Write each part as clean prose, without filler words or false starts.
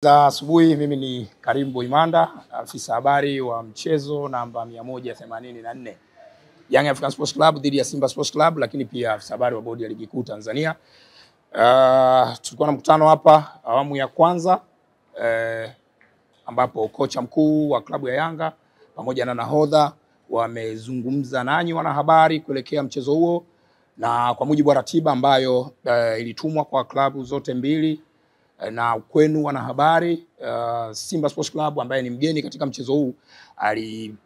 Za asubuhi, mimi ni Karim Boimanda, afisa habari wa mchezo namba 184 Young African Sports Club dhidi ya Simba Sports Club, lakini pia afisa habari wa bodi ya ligi kuu Tanzania. Tulikuwa na mkutano hapa awamu ya kwanza ambapo kocha mkuu wa klabu ya Yanga pamoja na nahodha wamezungumza nanyi wanahabari kuelekea mchezo huo, na kwa mujibu wa ratiba ambayo ilitumwa kwa klabu zote mbili na kwenu wanahabari, Simba Sports Club ambaye ni mgeni katika mchezo huu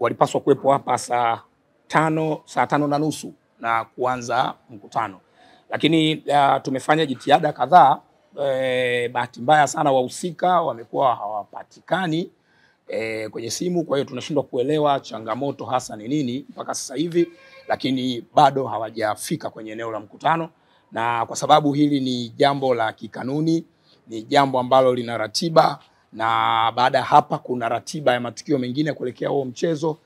walipaswa kuwepo hapa saa 5:30 na kuanza mkutano, lakini tumefanya jitihada kadhaa. Bahati mbaya sana wahusika wamekuwa hawapatikani kwenye simu, kwa hiyo tunashindwa kuelewa changamoto hasa ni nini mpaka sasa hivi, lakini bado hawajafika kwenye eneo la mkutano, na kwa sababu hili ni jambo la kikanuni, ni jambo ambalo lina ratiba, na baada ya hapa kuna ratiba ya matukio mengine kuelekea huo mchezo.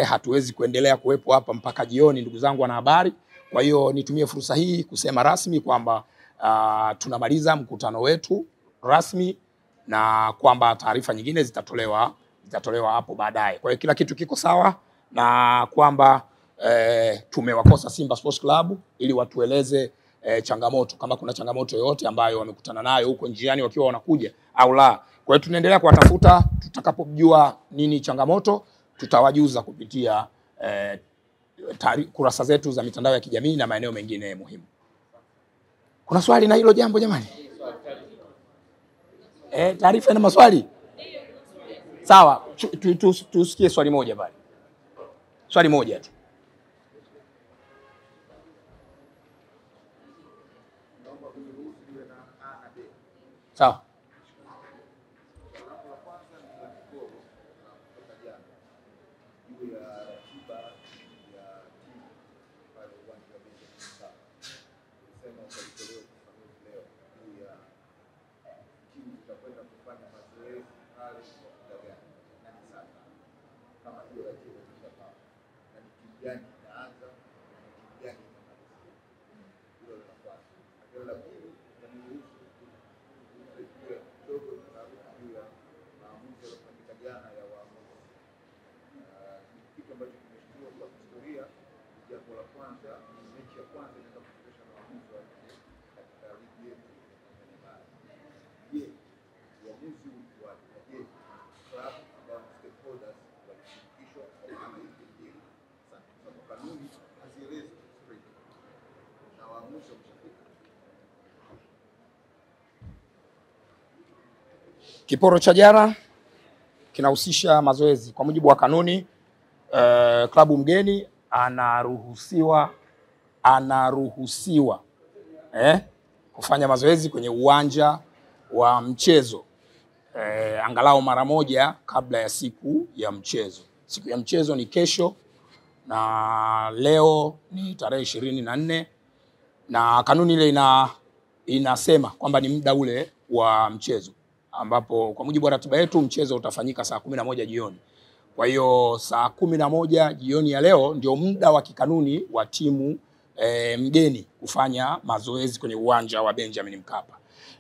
Hatuwezi kuendelea kuwepo hapa mpaka jioni, ndugu zangu wanahabari. Kwa hiyo nitumie fursa hii kusema rasmi kwamba tunamaliza mkutano wetu rasmi, na kwamba taarifa nyingine zitatolewa hapo baadaye. Kwa hiyo kila kitu kiko sawa, na kwamba tumewakosa Simba Sports Club ili watueleze changamoto, kama kuna changamoto yoyote ambayo wamekutana nayo huko njiani wakiwa wanakuja au la. Kwa hiyo tunaendelea kuwatafuta, tutakapojua nini changamoto tutawajuza kupitia kurasa zetu za mitandao ya kijamii na maeneo mengine muhimu. Kuna swali na hilo jambo jamani? Taarifa ina maswali? Sawa, tusikie swali moja pale. Swali moja tu. Sawa. Kiporo cha jana kinahusisha mazoezi. Kwa mujibu wa kanuni, klabu mgeni anaruhusiwa kufanya mazoezi kwenye uwanja wa mchezo angalau mara moja kabla ya siku ya mchezo. Siku ya mchezo ni kesho, na leo ni tarehe 24, na kanuni ile inasema kwamba ni muda ule wa mchezo, ambapo kwa mujibu wa ratiba yetu mchezo utafanyika saa 11 jioni. Kwa hiyo saa 11 jioni ya leo ndio muda wa kikanuni wa timu mgeni kufanya mazoezi kwenye uwanja wa Benjamin Mkapa.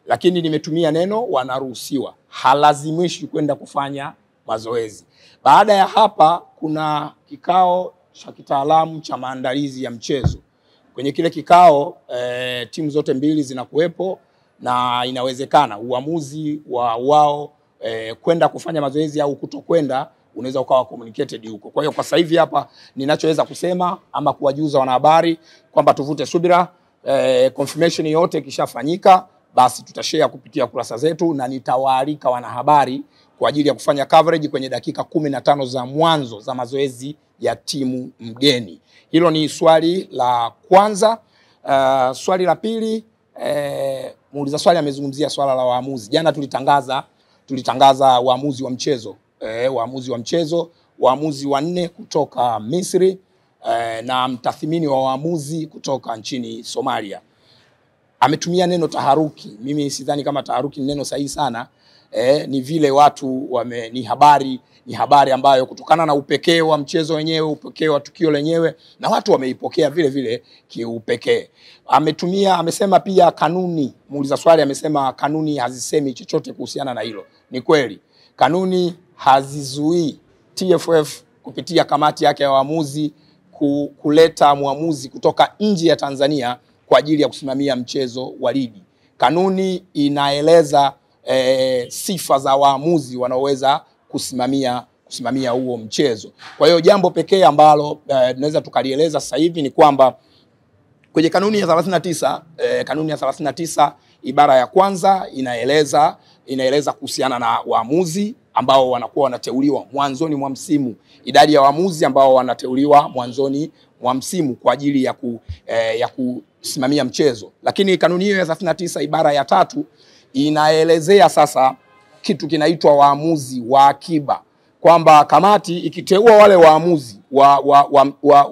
Lakini nimetumia neno wanaruhusiwa, halazimishi kwenda kufanya mazoezi. Baada ya hapa kuna kikao cha kitaalamu cha maandalizi ya mchezo. Kwenye kile kikao timu zote mbili zinakuwepo, na inawezekana uamuzi wa wao kwenda kufanya mazoezi au kutokwenda unaweza ukawa communicated huko. Kwa hiyo kwa sasa hivi hapa ninachoweza kusema ama kuwajuza wanahabari kwamba tuvute subira, confirmation yote ikishafanyika basi tutashare kupitia kurasa zetu, na nitawaalika wanahabari kwa ajili ya kufanya coverage kwenye dakika 15 za mwanzo za mazoezi ya timu mgeni. Hilo ni swali la kwanza. Swali la pili, muuliza swali amezungumzia swala la waamuzi. Jana tulitangaza waamuzi wa mchezo. Waamuzi wanne kutoka Misri na mtathmini wa waamuzi kutoka nchini Somalia. Ametumia neno taharuki. Mimi sidhani kama taharuki ni neno sahihi sana. Ni vile watu ni habari ambayo kutokana na upekee wa mchezo wenyewe, upekee wa tukio lenyewe, na watu wameipokea vile vile kiupekee. Amesema pia kanuni, muuliza swali amesema kanuni hazisemi chochote kuhusiana na hilo. Ni kweli kanuni hazizuii TFF kupitia kamati yake ya waamuzi kuleta muamuzi kutoka nje ya Tanzania kwa ajili ya kusimamia mchezo wa ligi. Kanuni inaeleza sifa za waamuzi wanaoweza kusimamia huo mchezo. Kwa hiyo jambo pekee ambalo tunaweza tukalieleza sasa hivi ni kwamba kwenye kanuni ya 39 kanuni ya 39 ibara ya kwanza inaeleza kuhusiana na waamuzi ambao wanakuwa wanateuliwa mwanzoni mwa msimu, idadi ya waamuzi ambao wanateuliwa mwanzoni mwa msimu kwa ajili ya kusimamia mchezo. Lakini kanuni hiyo ya 39 ibara ya 3 inaelezea sasa kitu kinaitwa waamuzi wa akiba, kwamba kamati ikiteua wale waamuzi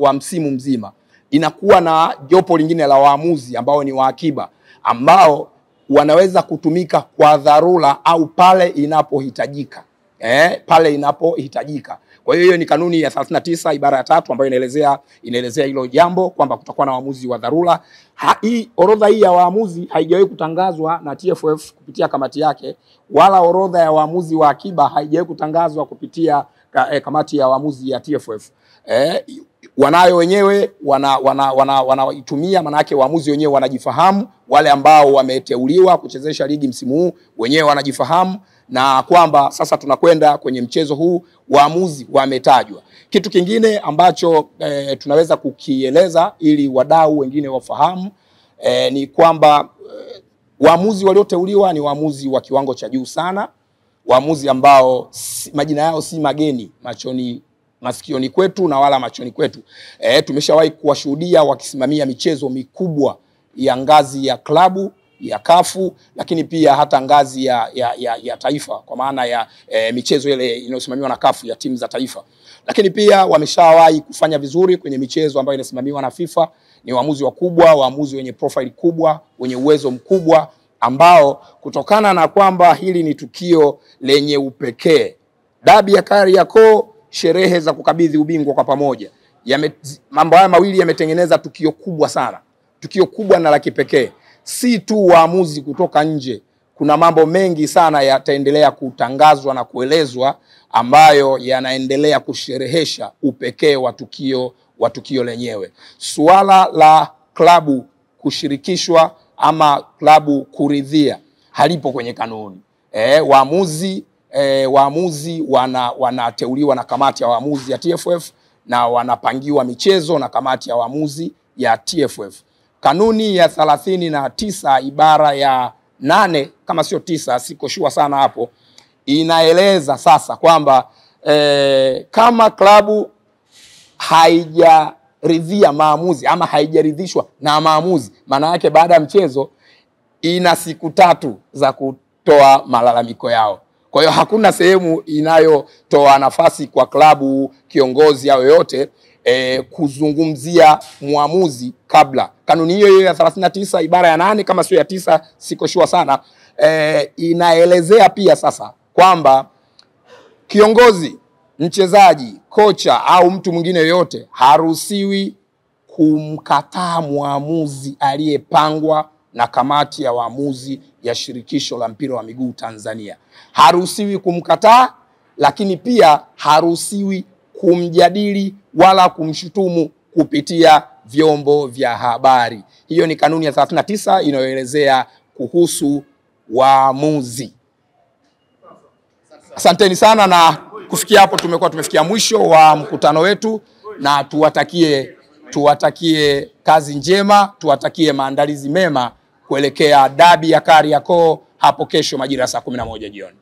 wa msimu mzima, inakuwa na jopo lingine la waamuzi ambao ni wa akiba, ambao wanaweza kutumika kwa dharura au pale inapohitajika. Pale inapohitajika. Kwa hiyo ni kanuni ya 39 ibara ya 3 ambayo inaelezea hilo jambo, kwamba kutakuwa na waamuzi wa dharura. Orodha hii ya waamuzi haijawahi kutangazwa na TFF kupitia kamati yake, wala orodha ya waamuzi wa akiba haijawahi kutangazwa kupitia kamati ya waamuzi ya TFF. Wanayo wenyewe wanaitumia, maana yake waamuzi wenyewe wanajifahamu, wale ambao wameteuliwa kuchezesha ligi msimu huu wenyewe wanajifahamu, na kwamba sasa tunakwenda kwenye mchezo huu waamuzi wametajwa. Kitu kingine ambacho tunaweza kukieleza ili wadau wengine wafahamu ni kwamba waamuzi walioteuliwa ni waamuzi wa kiwango cha juu sana, waamuzi ambao majina yao si mageni masikioni kwetu na wala machoni kwetu. Tumeshawahi kuwashuhudia wakisimamia michezo mikubwa ya ngazi ya klabu ya kafu, lakini pia hata ngazi ya taifa, kwa maana ya michezo ile inayosimamiwa na kafu ya timu za taifa. Lakini pia wameshawahi kufanya vizuri kwenye michezo ambayo inasimamiwa na FIFA. Ni waamuzi wakubwa, waamuzi wenye profile kubwa, wenye uwezo mkubwa, ambao kutokana na kwamba hili ni tukio lenye upekee, dabi ya Kariakoo, sherehe za kukabidhi ubingwa kwa pamoja, mambo haya mawili yametengeneza tukio kubwa sana, tukio kubwa na la kipekee. Si tu waamuzi kutoka nje, kuna mambo mengi sana yataendelea kutangazwa na kuelezwa ambayo yanaendelea kusherehesha upekee wa tukio lenyewe. Suala la klabu kushirikishwa ama klabu kuridhia halipo kwenye kanuni. Waamuzi wanateuliwa na kamati ya waamuzi ya TFF na wanapangiwa michezo na kamati ya waamuzi ya TFF. Kanuni ya 39 ibara ya 8 kama sio 9, siko sure sana hapo, inaeleza sasa kwamba kama klabu haijaridhia maamuzi ama haijaridhishwa na maamuzi, maana yake baada ya mchezo ina siku 3 za kutoa malalamiko yao. Kwa hiyo hakuna sehemu inayotoa nafasi kwa klabu, kiongozi au yoyote kuzungumzia muamuzi kabla. Kanuni hiyo ya 39 ibara ya 8 kama sio ya 9, siko sure sana, inaelezea pia sasa kwamba kiongozi, mchezaji, kocha au mtu mwingine yoyote haruhusiwi kumkataa muamuzi aliyepangwa na kamati ya waamuzi ya shirikisho la mpira wa miguu Tanzania. Haruhusiwi kumkataa, lakini pia haruhusiwi kumjadili wala kumshutumu kupitia vyombo vya habari. Hiyo ni kanuni ya 39 inayoelezea kuhusu waamuzi. Asanteni sana, na kufikia hapo tumefikia mwisho wa mkutano wetu, na tuwatakie kazi njema, tuwatakie maandalizi mema kuelekea dabi ya Kariakoo hapo kesho majira saa 11 jioni.